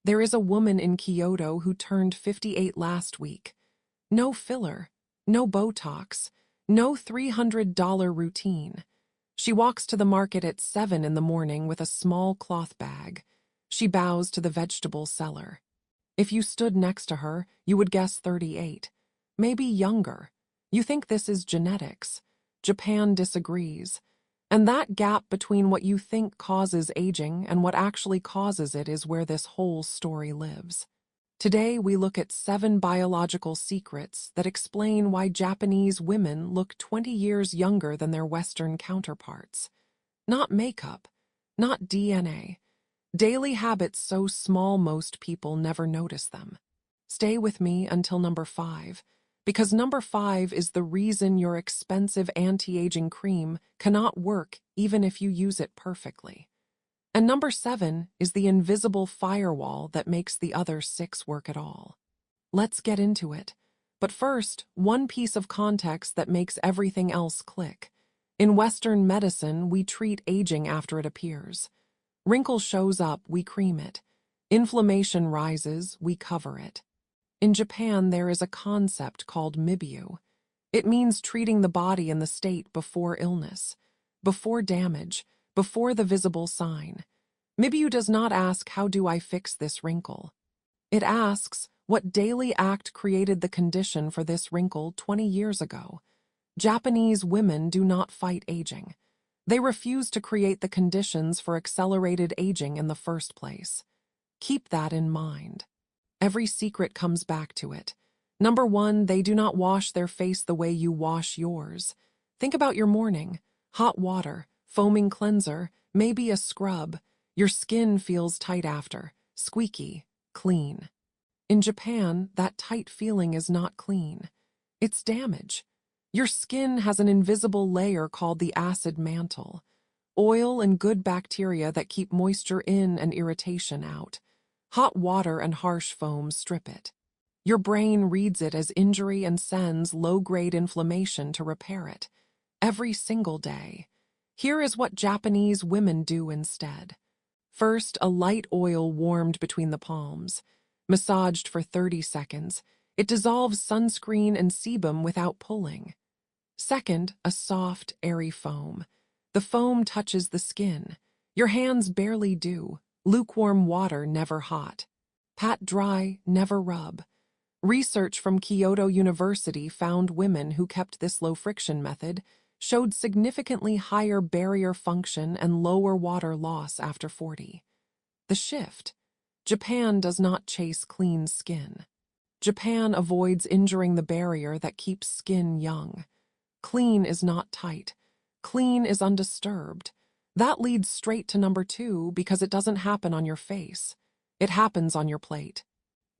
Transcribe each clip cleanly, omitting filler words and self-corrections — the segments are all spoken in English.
There is a woman in Kyoto who turned 58 last week. No filler, no Botox, no $300 routine. She walks to the market at 7 in the morning with a small cloth bag. She bows to the vegetable seller. If you stood next to her, you would guess 38, maybe younger. You think this is genetics. Japan disagrees. And that gap between what you think causes aging and what actually causes it is where this whole story lives. Today, we look at 7 biological secrets that explain why Japanese women look 20 years younger than their Western counterparts. Not makeup, not DNA. Daily habits so small most people never notice them. Stay with me until number 5, because number 5 is the reason your expensive anti-aging cream cannot work even if you use it perfectly. And number 7 is the invisible firewall that makes the other 6 work at all. Let's get into it. But first, one piece of context that makes everything else click. In Western medicine, we treat aging after it appears. Wrinkle shows up, we cream it. Inflammation rises, we cover it. In Japan, there is a concept called Mibyou. It means treating the body and the state before illness, before damage, before the visible sign. Mibyou does not ask, how do I fix this wrinkle? It asks, what daily act created the condition for this wrinkle 20 years ago? Japanese women do not fight aging. They refuse to create the conditions for accelerated aging in the first place. Keep that in mind. Every secret comes back to it. Number 1, they do not wash their face the way you wash yours. Think about your morning. Hot water, foaming cleanser, maybe a scrub. Your skin feels tight after, squeaky, clean. In Japan, that tight feeling is not clean. It's damage. Your skin has an invisible layer called the acid mantle. Oil and good bacteria that keep moisture in and irritation out. Hot water and harsh foam strip it. Your brain reads it as injury and sends low-grade inflammation to repair it. Every single day. Here is what Japanese women do instead. First, a light oil warmed between the palms. Massaged for 30 seconds, it dissolves sunscreen and sebum without pulling. Second, a soft, airy foam. The foam touches the skin. Your hands barely do. Lukewarm water, never hot. Pat dry, never rub. Research from Kyoto University found women who kept this low-friction method showed significantly higher barrier function and lower water loss after 40. The shift. Japan does not chase clean skin. Japan avoids injuring the barrier that keeps skin young. Clean is not tight. Clean is undisturbed. That leads straight to number 2 because it doesn't happen on your face. It happens on your plate.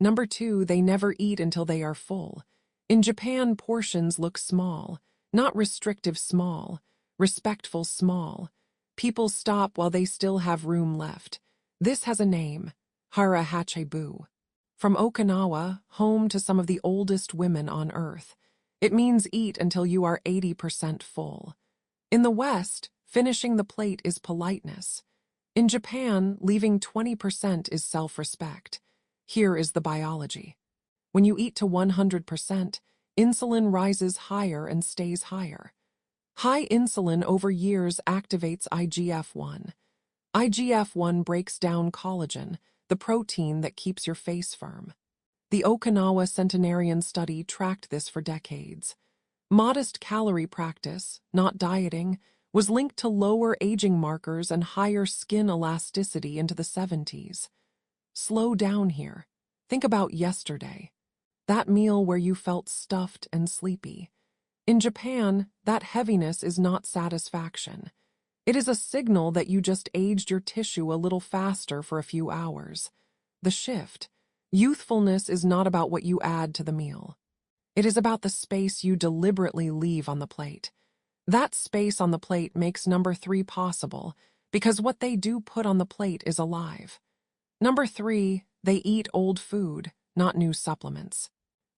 Number 2, they never eat until they are full. In Japan, portions look small, not restrictive small, respectful small. People stop while they still have room left. This has a name, Hara. From Okinawa, home to some of the oldest women on Earth. It means eat until you are 80% full. In the West, finishing the plate is politeness. In Japan, leaving 20% is self-respect. Here is the biology. When you eat to 100%, insulin rises higher and stays higher. High insulin over years activates IGF-1. IGF-1 breaks down collagen, the protein that keeps your face firm. The Okinawa centenarian study tracked this for decades. Modest calorie practice, not dieting, was linked to lower aging markers and higher skin elasticity into the 70s. Slow down here. Think about yesterday. That meal where you felt stuffed and sleepy. In Japan, that heaviness is not satisfaction. It is a signal that you just aged your tissue a little faster for a few hours. The shift. Youthfulness is not about what you add to the meal. It is about the space you deliberately leave on the plate. That space on the plate makes number 3 possible, because what they do put on the plate is alive. Number 3, they eat old food, not new supplements.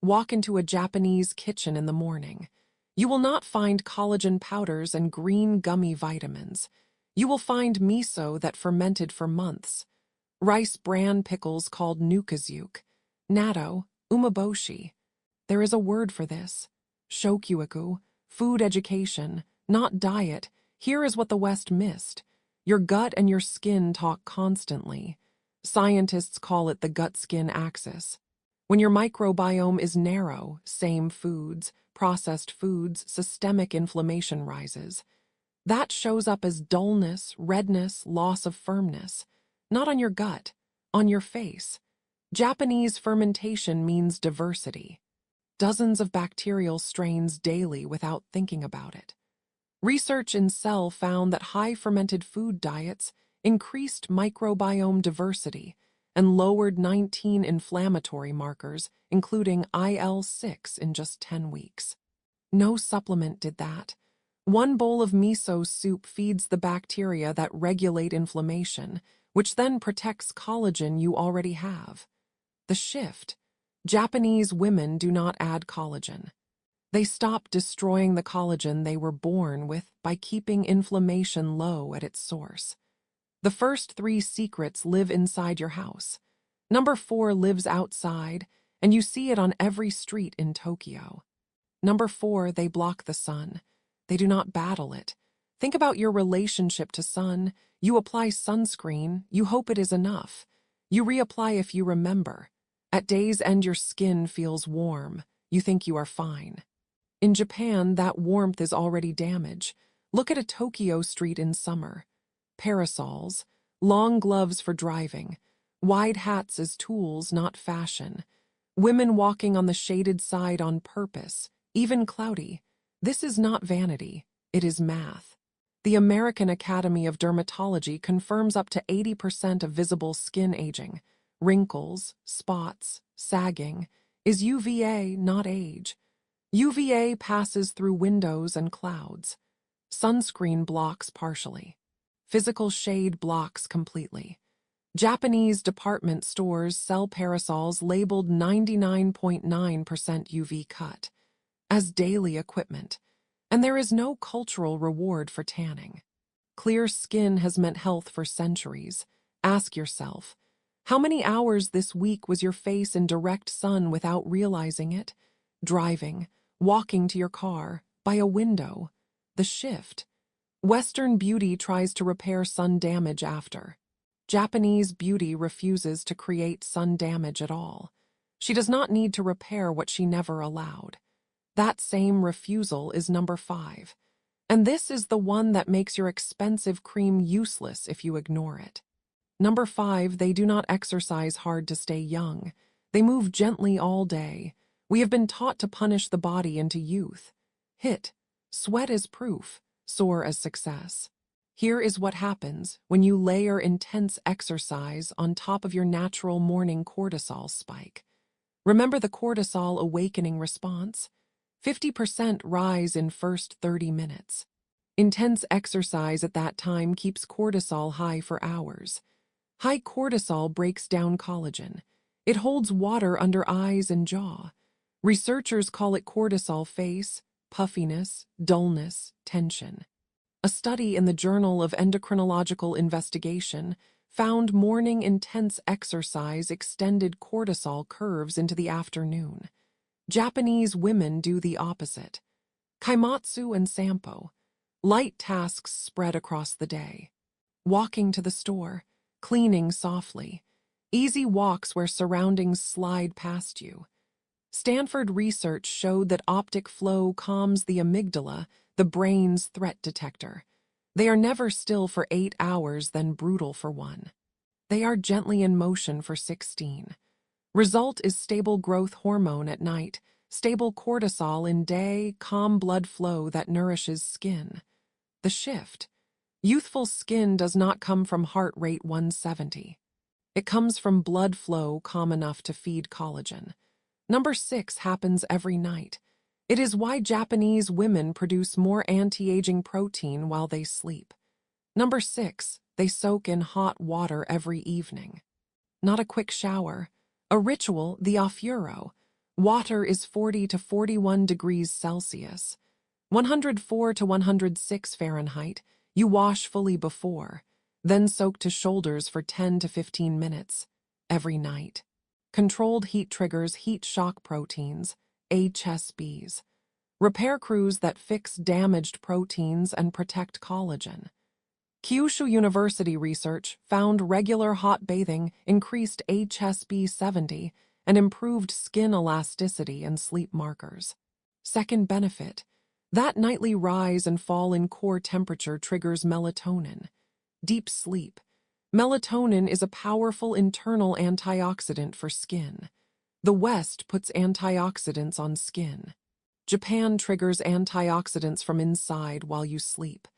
Walk into a Japanese kitchen in the morning. You will not find collagen powders and green gummy vitamins. You will find miso that fermented for months. rice bran pickles called nukazuke, natto, umeboshi. There is a word for this. Shokuiku, food education, not diet. Here is what the West missed. Your gut and your skin talk constantly. Scientists call it the gut-skin axis. When your microbiome is narrow, same foods, processed foods, systemic inflammation rises. That shows up as dullness, redness, loss of firmness. Not on your gut, on your face. Japanese fermentation means diversity. Dozens of bacterial strains daily without thinking about it. Research in Cell found that high fermented food diets increased microbiome diversity and lowered 19 inflammatory markers, including IL-6 in just 10 weeks. No supplement did that. One bowl of miso soup feeds the bacteria that regulate inflammation, which then protects collagen you already have. The shift. Japanese women do not add collagen. They stop destroying the collagen they were born with by keeping inflammation low at its source. The first 3 secrets live inside your house. Number 4 lives outside, and you see it on every street in Tokyo. Number 4, they block the sun. They do not battle it. Think about your relationship to sun. You apply sunscreen, you hope it is enough. You reapply if you remember. At day's end, your skin feels warm. You think you are fine. In Japan, that warmth is already damage. Look at a Tokyo street in summer. Parasols, long gloves for driving, wide hats as tools, not fashion. Women walking on the shaded side on purpose, even cloudy. This is not vanity, it is math. The American Academy of Dermatology confirms up to 80% of visible skin aging, wrinkles, spots, sagging, is UVA, not age. UVA passes through windows and clouds. Sunscreen blocks partially. Physical shade blocks completely. Japanese department stores sell parasols labeled 99.9% UV cut as daily equipment, and there is no cultural reward for tanning. Clear skin has meant health for centuries. Ask yourself, how many hours this week was your face in direct sun without realizing it? Driving, walking to your car, by a window. The shift. Western beauty tries to repair sun damage after. Japanese beauty refuses to create sun damage at all. She does not need to repair what she never allowed. That same refusal is number 5. And this is the one that makes your expensive cream useless if you ignore it. Number 5, they do not exercise hard to stay young. They move gently all day. We have been taught to punish the body into youth. HIT, sweat as proof, soar as success. Here is what happens when you layer intense exercise on top of your natural morning cortisol spike. Remember the cortisol awakening response? 50% rise in first 30 minutes. Intense exercise at that time keeps cortisol high for hours. High cortisol breaks down collagen. It holds water under eyes and jaw. Researchers call it cortisol face, puffiness, dullness, tension. A study in the Journal of Endocrinological Investigation found morning intense exercise extended cortisol curves into the afternoon. Japanese women do the opposite. Kaimotsu and Sampo. Light tasks spread across the day. Walking to the store, cleaning softly. Easy walks where surroundings slide past you. Stanford research showed that optic flow calms the amygdala, the brain's threat detector. They are never still for 8 hours, then brutal for 1. They are gently in motion for 16. Result is stable growth hormone at night, stable cortisol in day, calm blood flow that nourishes skin. The shift. Youthful skin does not come from heart rate 170. It comes from blood flow calm enough to feed collagen. Number 6 happens every night. It is why Japanese women produce more anti-aging protein while they sleep. Number 6, they soak in hot water every evening. Not a quick shower. A ritual, the ofuro. Water is 40 to 41 degrees Celsius. 104 to 106 Fahrenheit. You wash fully before. Then soak to shoulders for 10 to 15 minutes, every night. Controlled heat triggers heat shock proteins, HSBs. Repair crews that fix damaged proteins and protect collagen. Kyushu University research found regular hot bathing increased HSB 70 and improved skin elasticity and sleep markers. Second benefit, that nightly rise and fall in core temperature triggers melatonin. Deep sleep. Melatonin is a powerful internal antioxidant for skin. The West puts antioxidants on skin. Japan triggers antioxidants from inside while you sleep.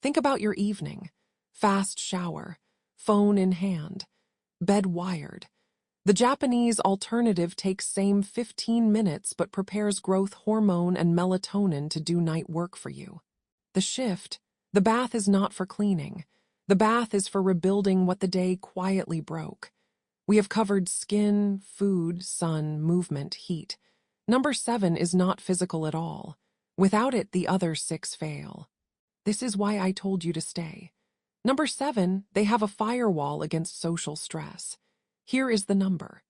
Think about your evening. Fast shower, phone in hand, bed wired. The Japanese alternative takes same 15 minutes but prepares growth hormone and melatonin to do night work for you. The shift, the bath is not for cleaning. The bath is for rebuilding what the day quietly broke. We have covered skin, food, sun, movement, heat. Number 7 is not physical at all. Without it, the other 6 fail. This is why I told you to stay. Number 7, they have a firewall against social stress. Here is the number.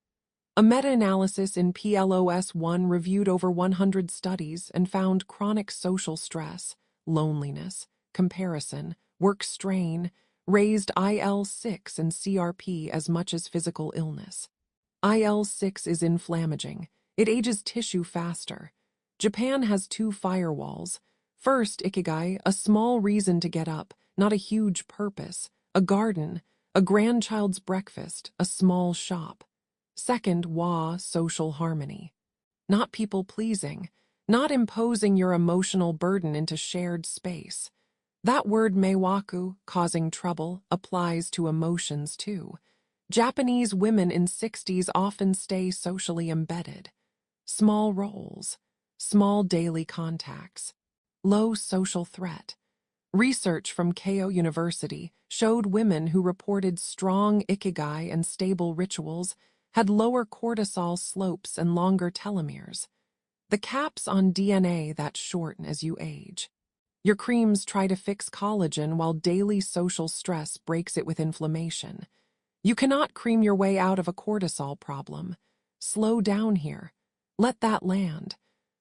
A meta-analysis in PLOS1 reviewed over 100 studies and found chronic social stress, loneliness, comparison, work strain, raised IL-6 and CRP as much as physical illness. IL-6 is inflammaging. It ages tissue faster. Japan has 2 firewalls. First, Ikigai, a small reason to get up, not a huge purpose, a garden, a grandchild's breakfast, a small shop. Second, wa, social harmony. Not people-pleasing, not imposing your emotional burden into shared space. That word meiwaku, causing trouble, applies to emotions too. Japanese women in 60s often stay socially embedded. Small roles, small daily contacts, low social threat. Research from Kyoto University showed women who reported strong ikigai and stable rituals had lower cortisol slopes and longer telomeres. The caps on DNA that shorten as you age. Your creams try to fix collagen while daily social stress breaks it with inflammation. You cannot cream your way out of a cortisol problem. Slow down here. Let that land.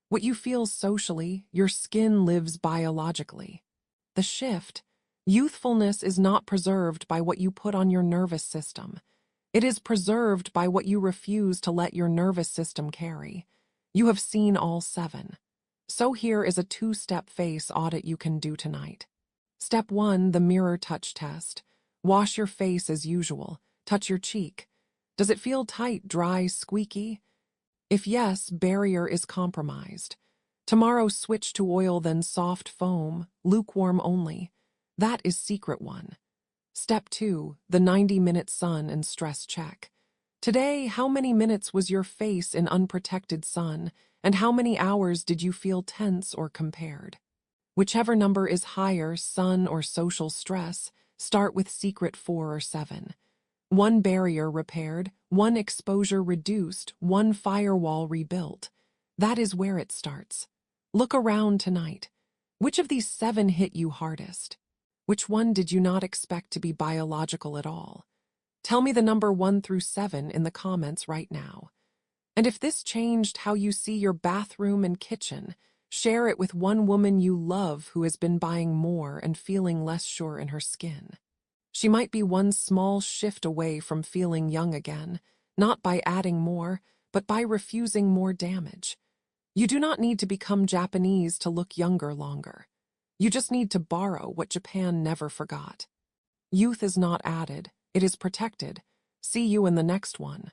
What you feel socially, your skin lives biologically. The shift, youthfulness is not preserved by what you put on your nervous system. It is preserved by what you refuse to let your nervous system carry. You have seen all 7. So here is a 2-step face audit you can do tonight. Step 1, the mirror touch test. Wash your face as usual. Touch your cheek. Does it feel tight, dry, squeaky? If yes, barrier is compromised. Tomorrow switch to oil then soft foam, lukewarm only. That is secret 1. Step 2, the 90-minute sun and stress check. Today, how many minutes was your face in unprotected sun, and how many hours did you feel tense or compared? Whichever number is higher, sun or social stress, start with secret 4 or 7. 1 barrier repaired, 1 exposure reduced, 1 firewall rebuilt. That is where it starts. Look around tonight. Which of these 7 hit you hardest? Which one did you not expect to be biological at all? Tell me the number 1 through 7 in the comments right now. And if this changed how you see your bathroom and kitchen, share it with one woman you love who has been buying more and feeling less sure in her skin. She might be one small shift away from feeling young again, not by adding more, but by refusing more damage. You do not need to become Japanese to look younger longer. You just need to borrow what Japan never forgot. Youth is not added, it is protected. See you in the next one.